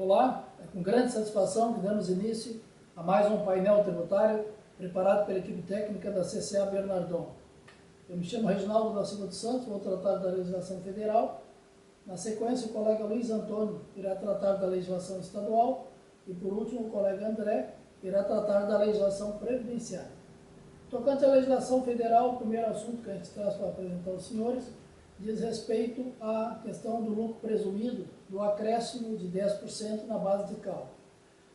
Olá, é com grande satisfação que damos início a mais um painel tributário preparado pela equipe técnica da CCA Bernardon. Eu me chamo Reginaldo da Silva dos Santos, vou tratar da legislação federal. Na sequência, o colega Luiz Antônio irá tratar da legislação estadual e, por último, o colega André irá tratar da legislação previdenciária. Tocante à legislação federal, o primeiro assunto que a gente traz para apresentar aos senhores diz respeito à questão do lucro presumido, do acréscimo de 10% na base de cálculo.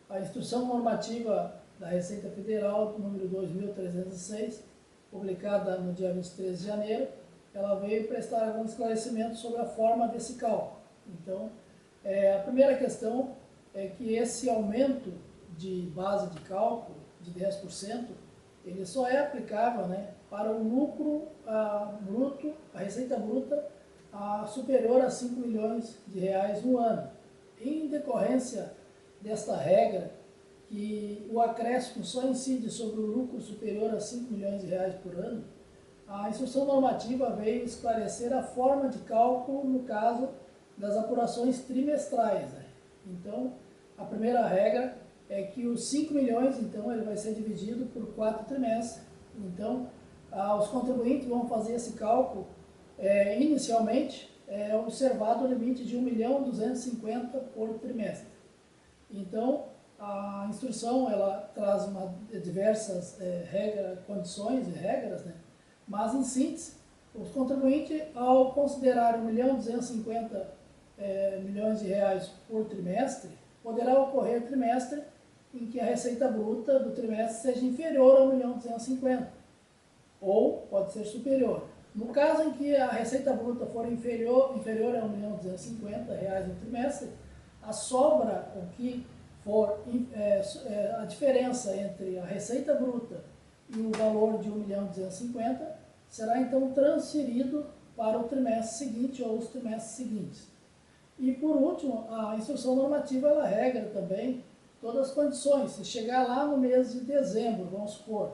A Instrução Normativa da Receita Federal, número 2306, publicada no dia 23 de janeiro, ela veio prestar alguns esclarecimentos sobre a forma desse cálculo. Então, a primeira questão é que esse aumento de base de cálculo de 10%, ele só é aplicável, para o lucro bruto, a receita bruta superior a 5 milhões de reais no ano. Em decorrência desta regra, que o acréscimo só incide sobre o lucro superior a 5 milhões de reais por ano, a instrução normativa veio esclarecer a forma de cálculo no caso das apurações trimestrais. Então, a primeira regra é que os 5 milhões, então, ele vai ser dividido por 4 trimestres. Então, os contribuintes vão fazer esse cálculo, inicialmente, observado o limite de 1.250.000 por trimestre. Então, a instrução, ela traz diversas condições e regras, mas, em síntese, os contribuintes, ao considerar 1.250.000 milhões de reais por trimestre, poderá ocorrer trimestre em que a receita bruta do trimestre seja inferior a 1.250.000, ou pode ser superior. No caso em que a receita bruta for inferior a 1.250.000 reais no trimestre, a sobra, o que for a diferença entre a receita bruta e o valor de 1.250.000, será então transferido para o trimestre seguinte ou os trimestres seguintes. E, por último, a instrução normativa, ela regra também todas as condições. Se chegar lá no mês de dezembro, vamos supor,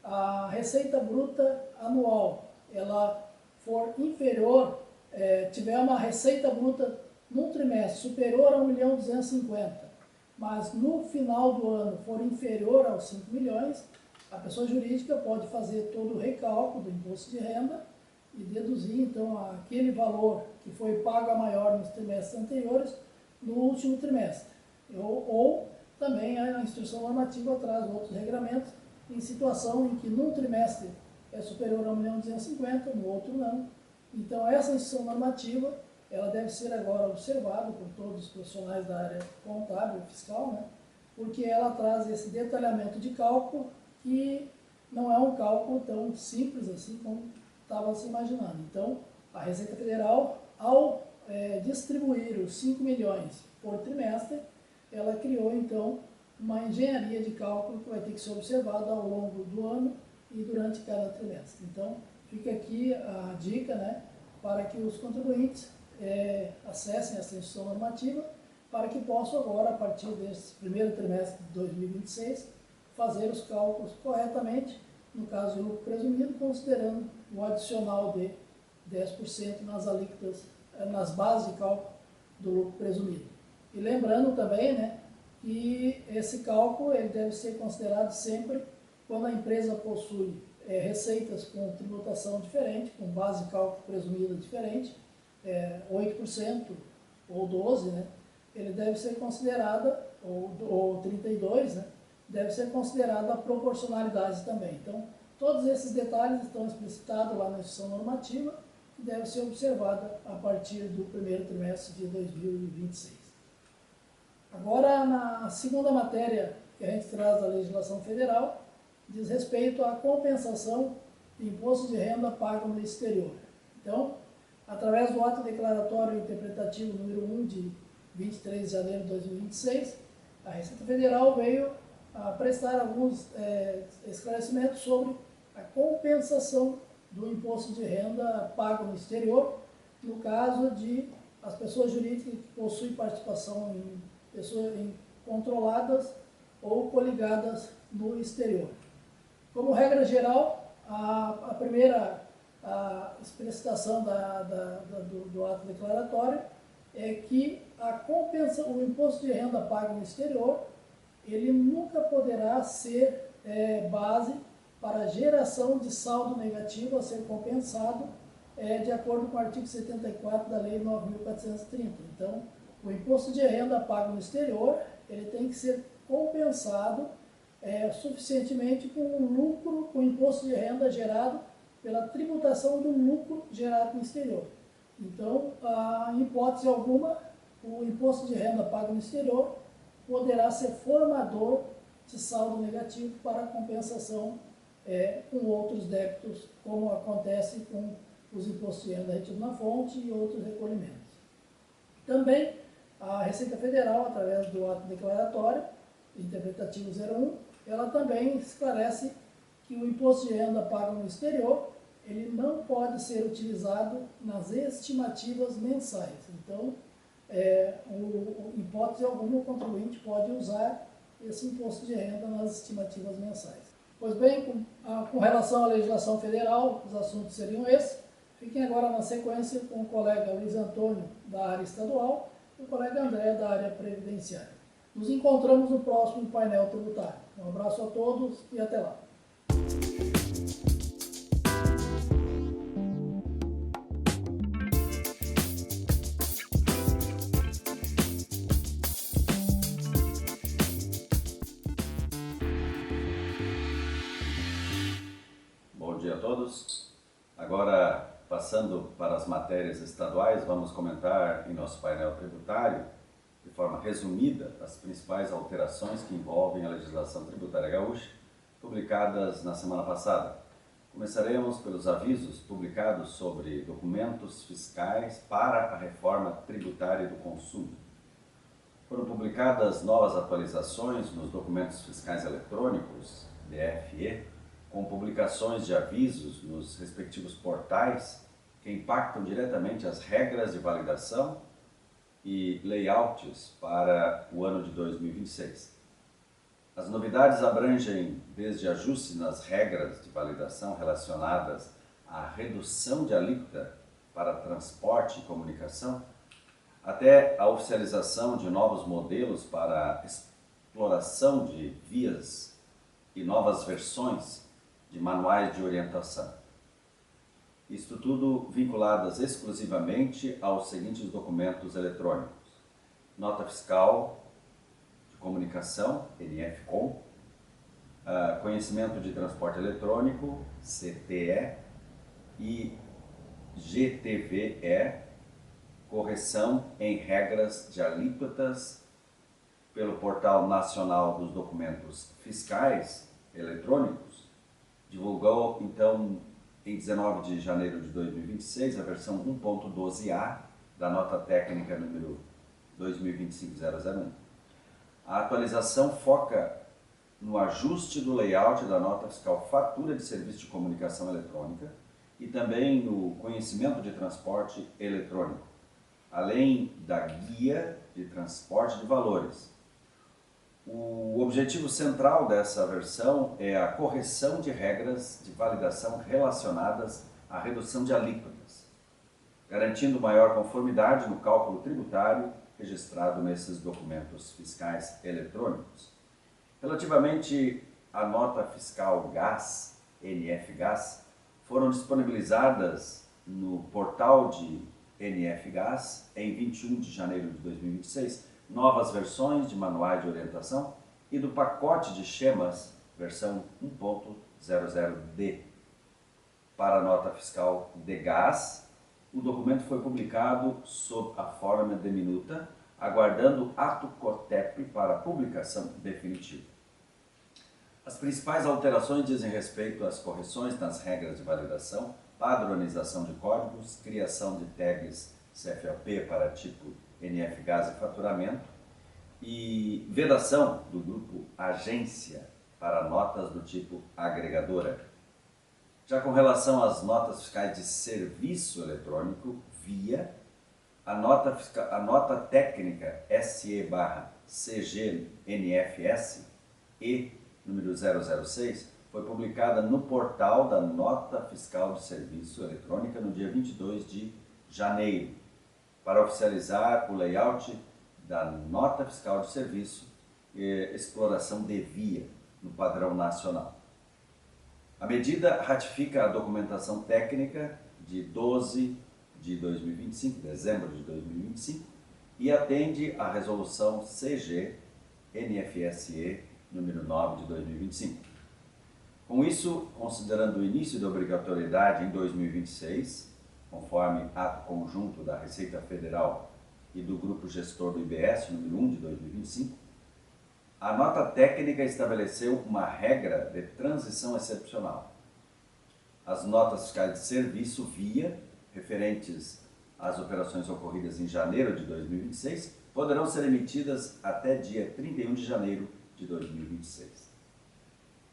a receita bruta anual, ela for inferior, tiver uma receita bruta num trimestre superior a 1.250.000, mas no final do ano for inferior aos 5 milhões, a pessoa jurídica pode fazer todo o recálculo do imposto de renda e deduzir, então, aquele valor que foi pago a maior nos trimestres anteriores no último trimestre. Ou também a instrução normativa traz outros regramentos em situação em que num trimestre é superior a 1.250.000, no outro não. Então, essa instrução normativa, ela deve ser agora observada por todos os profissionais da área contábil e fiscal, porque ela traz esse detalhamento de cálculo que não é um cálculo tão simples assim como estava se imaginando. Então, a Receita Federal, ao distribuir os 5 milhões por trimestre, ela criou, então, uma engenharia de cálculo que vai ter que ser observada ao longo do ano e durante cada trimestre. Então, fica aqui a dica, para que os contribuintes acessem essa instrução normativa, para que possam agora, a partir desse primeiro trimestre de 2026, fazer os cálculos corretamente, no caso de lucro presumido, considerando o adicional de 10% nas alíquotas, nas bases de cálculo do lucro presumido. E lembrando também, que esse cálculo ele deve ser considerado sempre quando a empresa possui receitas com tributação diferente, com base de cálculo presumida diferente, 8% ou 12%, ele deve ser considerada, ou 32%, deve ser considerada a proporcionalidade também. Então, todos esses detalhes estão explicitados lá na instrução normativa, que deve ser observada a partir do primeiro trimestre de 2026. Agora, na segunda matéria que a gente traz da legislação federal, diz respeito à compensação de imposto de renda pago no exterior. Então, através do ato declaratório interpretativo número 1 de 23 de janeiro de 2026, a Receita Federal veio a prestar alguns esclarecimentos sobre a compensação do imposto de renda pago no exterior, no caso de as pessoas jurídicas que possuem participação em pessoas controladas ou coligadas no exterior. Como regra geral, a primeira explicitação do ato declaratório é que o imposto de renda pago no exterior, ele nunca poderá ser base para geração de saldo negativo a ser compensado de acordo com o artigo 74 da Lei 9.430. Então, o imposto de renda pago no exterior, ele tem que ser compensado suficientemente com o lucro, com o imposto de renda gerado pela tributação do lucro gerado no exterior. Então, em hipótese alguma, o imposto de renda pago no exterior poderá ser formador de saldo negativo para compensação com outros débitos, como acontece com os impostos de renda retidos na fonte e outros recolhimentos. Também, a Receita Federal, através do ato declaratório interpretativo 01, ela também esclarece que o imposto de renda pago no exterior, ele não pode ser utilizado nas estimativas mensais. Então, em hipótese alguma, o contribuinte pode usar esse imposto de renda nas estimativas mensais. Pois bem, com relação à legislação federal, os assuntos seriam esses. Fiquem agora na sequência com o colega Luiz Antônio, da área estadual, e o colega André, da área previdenciária. Nos encontramos no próximo painel tributário. Um abraço a todos e até lá. Bom dia a todos. Agora, passando para as matérias estaduais, vamos comentar em nosso painel tributário, de forma resumida, as principais alterações que envolvem a legislação tributária gaúcha, publicadas na semana passada. Começaremos pelos avisos publicados sobre documentos fiscais para a reforma tributária do consumo. Foram publicadas novas atualizações nos documentos fiscais eletrônicos, DFE, com publicações de avisos nos respectivos portais que impactam diretamente as regras de validação e layouts para o ano de 2026. As novidades abrangem desde ajustes nas regras de validação relacionadas à redução de alíquota para transporte e comunicação, até a oficialização de novos modelos para exploração de vias e novas versões de manuais de orientação. Isto tudo vinculadas exclusivamente aos seguintes documentos eletrônicos: Nota Fiscal de Comunicação, NFCom, Conhecimento de Transporte Eletrônico, CTE, e GTVE, Correção em Regras de Alíquotas, pelo Portal Nacional dos Documentos Fiscais Eletrônicos. Divulgou, então, em 19 de janeiro de 2026, a versão 1.12a da nota técnica número 2025-001. A atualização foca no ajuste do layout da nota fiscal fatura de serviço de comunicação eletrônica e também no conhecimento de transporte eletrônico, além da guia de transporte de valores. O objetivo central dessa versão é a correção de regras de validação relacionadas à redução de alíquotas, garantindo maior conformidade no cálculo tributário registrado nesses documentos fiscais eletrônicos. Relativamente à nota fiscal GAS, NFGAS, foram disponibilizadas no portal de NFGAS em 21 de janeiro de 2026 novas versões de manuais de orientação e do pacote de schemas versão 1.00D. Para a nota fiscal DGAS, o documento foi publicado sob a forma de minuta, aguardando ato COTEP para publicação definitiva. As principais alterações dizem respeito às correções nas regras de validação, padronização de códigos, criação de tags CFLP para tipo NFGAS e faturamento e vedação do grupo agência para notas do tipo agregadora. Já com relação às notas fiscais de serviço eletrônico, VIA, a nota técnica SE/CG-NFS e número 006 foi publicada no portal da Nota Fiscal de Serviço Eletrônica no dia 22 de janeiro. para oficializar o layout da nota fiscal de serviço e exploração de via no padrão nacional. A medida ratifica a documentação técnica de 12 de 2025, dezembro de 2025, e atende à resolução CG NFSE número 9 de 2025. Com isso, considerando o início da obrigatoriedade em 2026, conforme ato conjunto da Receita Federal e do Grupo Gestor do IBS número 1 de 2025, a nota técnica estabeleceu uma regra de transição excepcional. As notas fiscais de serviço via, referentes às operações ocorridas em janeiro de 2026, poderão ser emitidas até dia 31 de janeiro de 2026.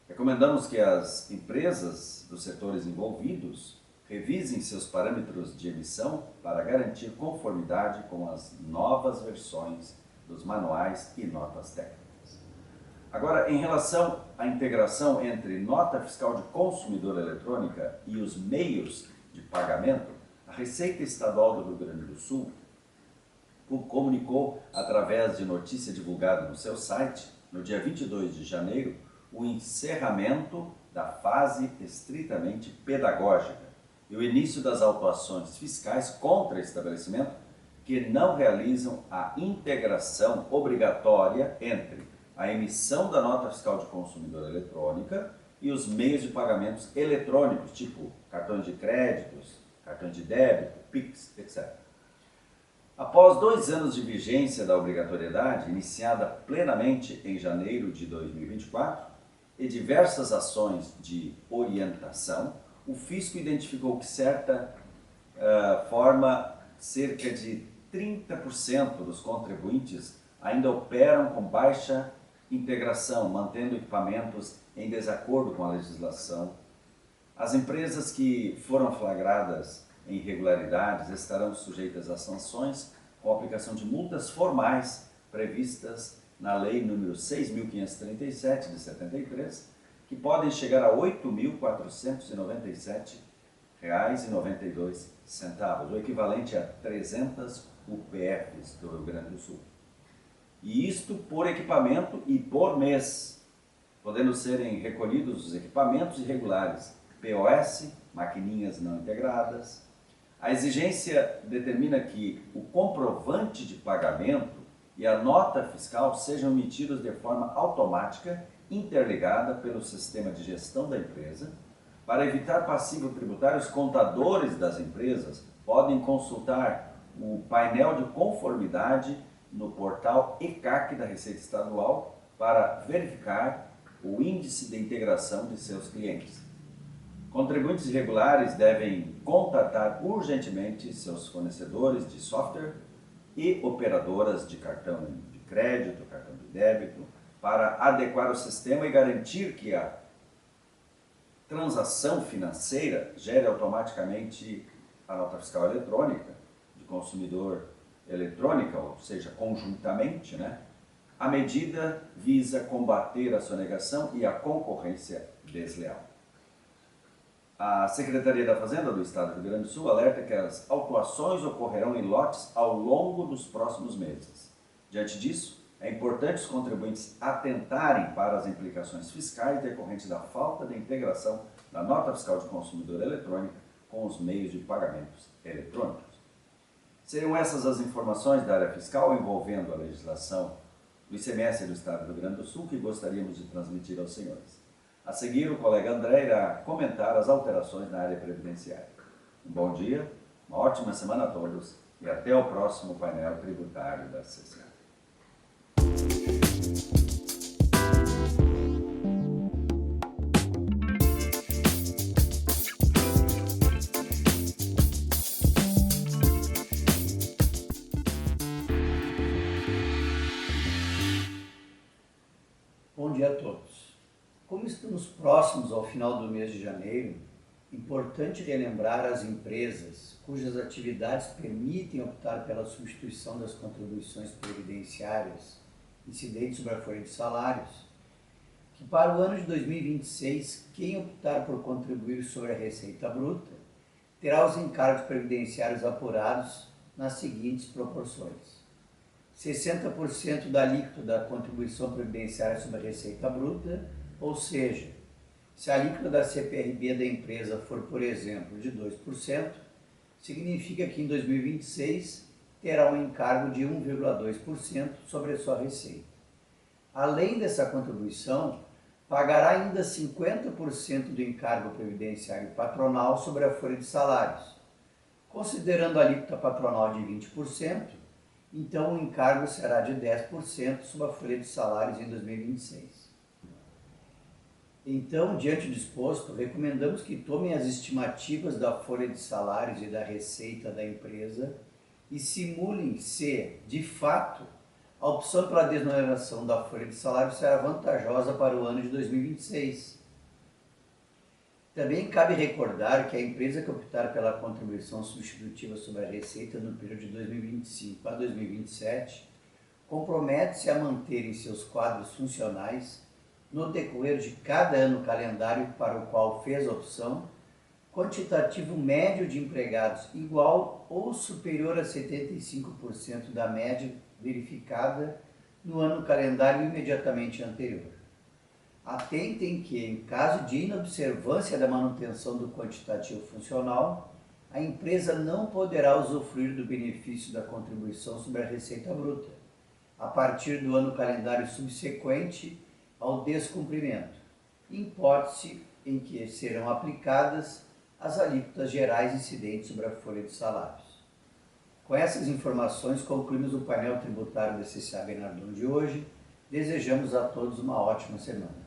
Recomendamos que as empresas dos setores envolvidos revisem seus parâmetros de emissão para garantir conformidade com as novas versões dos manuais e notas técnicas. Agora, em relação à integração entre nota fiscal de consumidor eletrônica e os meios de pagamento, a Receita Estadual do Rio Grande do Sul comunicou, através de notícia divulgada no seu site, no dia 22 de janeiro, o encerramento da fase estritamente pedagógica e o início das autuações fiscais contra estabelecimento que não realizam a integração obrigatória entre a emissão da nota fiscal de consumidor eletrônica e os meios de pagamentos eletrônicos, tipo cartões de créditos, cartão de débito, Pix, etc. Após 2 anos de vigência da obrigatoriedade, iniciada plenamente em janeiro de 2024, e diversas ações de orientação, o fisco identificou que, certa forma, cerca de 30% dos contribuintes ainda operam com baixa integração, mantendo equipamentos em desacordo com a legislação. As empresas que foram flagradas em irregularidades estarão sujeitas a sanções com aplicação de multas formais previstas na Lei número 6.537 de 73, que podem chegar a R$ 8.497,92, o equivalente a 300 UPFs do Rio Grande do Sul. E isto por equipamento e por mês, podendo serem recolhidos os equipamentos irregulares, POS, maquininhas não integradas. A exigência determina que o comprovante de pagamento e a nota fiscal sejam emitidos de forma automática, interligada pelo sistema de gestão da empresa. Para evitar passivo tributário, os contadores das empresas podem consultar o painel de conformidade no portal ECAC da Receita Estadual para verificar o índice de integração de seus clientes. Contribuintes irregulares devem contatar urgentemente seus fornecedores de software e operadoras de cartão de crédito, cartão de débito, para adequar o sistema e garantir que a transação financeira gere automaticamente a nota fiscal eletrônica de consumidor eletrônica, ou seja, conjuntamente, A medida visa combater a sonegação e a concorrência desleal. A Secretaria da Fazenda do Estado do Rio Grande do Sul alerta que as autuações ocorrerão em lotes ao longo dos próximos meses. Diante disso, é importante os contribuintes atentarem para as implicações fiscais decorrentes da falta de integração da nota fiscal de consumidor eletrônica com os meios de pagamentos eletrônicos. Seriam essas as informações da área fiscal envolvendo a legislação do ICMS do Estado do Rio Grande do Sul que gostaríamos de transmitir aos senhores. A seguir, o colega André irá comentar as alterações na área previdenciária. Um bom dia, uma ótima semana a todos e até o próximo painel tributário da CCA. Bom dia a todos. Como estamos próximos ao final do mês de janeiro, importante relembrar as empresas cujas atividades permitem optar pela substituição das contribuições previdenciárias incidentes sobre a folha de salários, que para o ano de 2026, quem optar por contribuir sobre a receita bruta terá os encargos previdenciários apurados nas seguintes proporções: 60% da alíquota da contribuição previdenciária sobre a receita bruta, ou seja, se a alíquota da CPRB da empresa for, por exemplo, de 2%, significa que em 2026 terá um encargo de 1,2% sobre a sua receita. Além dessa contribuição, pagará ainda 50% do encargo previdenciário patronal sobre a folha de salários. Considerando a alíquota patronal de 20%, então o encargo será de 10% sobre a folha de salários em 2026. Então, diante do exposto, recomendamos que tomem as estimativas da folha de salários e da receita da empresa e simulem se, de fato, a opção pela desoneração da folha de salário será vantajosa para o ano de 2026. Também cabe recordar que a empresa que optar pela contribuição substitutiva sobre a receita no período de 2025 a 2027 compromete-se a manter em seus quadros funcionais, no decorrer de cada ano calendário para o qual fez a opção, quantitativo médio de empregados igual ou superior a 75% da média verificada no ano calendário imediatamente anterior. Atentem que, em caso de inobservância da manutenção do quantitativo funcional, a empresa não poderá usufruir do benefício da contribuição sobre a receita bruta, a partir do ano calendário subsequente ao descumprimento, hipótese em que serão aplicadas as alíquotas gerais incidentes sobre a folha de salários. Com essas informações, concluímos o painel tributário do CCA Bernardão de hoje. Desejamos a todos uma ótima semana.